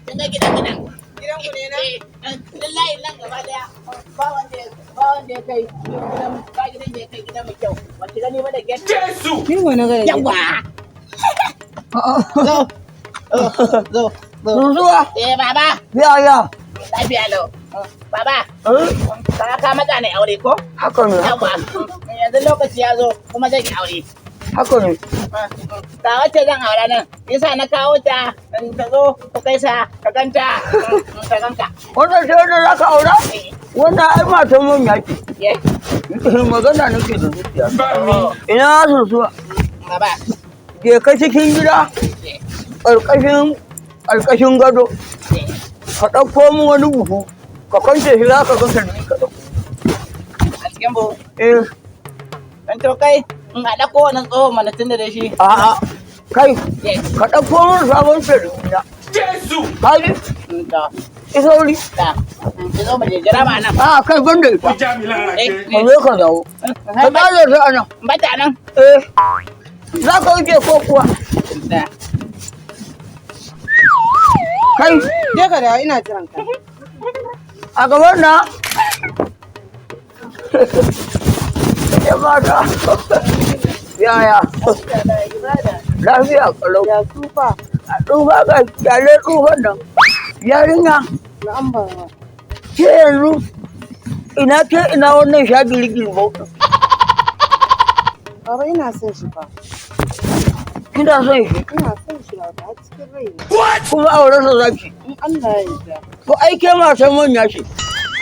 Kin ga gidan. Gidan ku ne na? Lillahi nan gaba daya. Ba wanda ya kai gidan ba gidan da ya kai gidan mu kyau. Wace gani ba da gate. Jesu! Ni wani gari. Yawa. Zo. Zuwa. Baba. Ya. Lafiya lau. Baba. Ka matsa ne aure ko? Haka ne. Yawa. Yanzu lokaci ya zo kuma zan yi aure. Haka ne. Ga wacce zan aura nan, yasa na kawo ta ta zo ku kaisa ka ganta ka ganka. Wannan sai wanda za ka aura? Wannan ai matan manya ce. Magana nake da zuciya. Ina susuwa. Baba. Je ka cikin gida, ƙarƙashin gado, ka ɗauko min wani buhu, ka kwance shi za ka ganka da ka ɗauko. A cikin buhu? Dan to kai, in haɗa kowane tsohon mana tun da shi. A'a, kai, ka ɗauko min sabon shari'a. Jesu! Kaji? Isa wuri. Ki zo mu je jira ba nan. A'a, kai ban da ita. Ku ja mi lalace. Ka zo ka dawo. Ka ƙara ta a nan. Bata nan. Za ka wuce ko kuwa? Kai, Je ka dawo ina jiran ka. a gaban na. Ya mata. Yaya. Lafiya kalau. Ya tsufa. A tsufa ga kyale tsufan nan. Yarinya. Na an ba. Ke yanzu ina wannan shagirgin bauta. Baba ina son shi fa. Kina son shi? Ina son shi a cikin rai. Kuma auren sa zaki. In Allah ya yarda. To ai ke matan manya ce.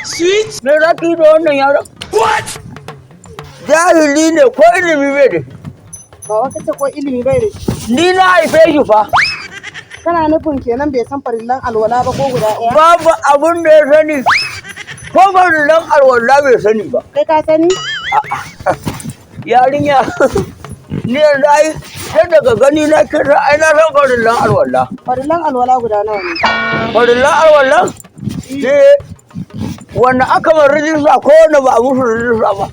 Sweet! Me za ki yi da wannan yaron? What? Jahili ne ko ilimi bai da shi. Ba wata ce ko ilimi bai da shi. Ni na haife shi fa. Kana nufin kenan bai san farillan alwala ba ko guda ɗaya? Babu abin da ya sani. Ko farillan alwala bai sani ba. Kai ka sani? Yarinya. Ni yanzu ai sai daga gani na kira ai na san farillan alwala. Farillan alwala guda nawa ne? Farillan alwala? Ne wanda aka bar rijista ko wanda ba a musu rijista ba.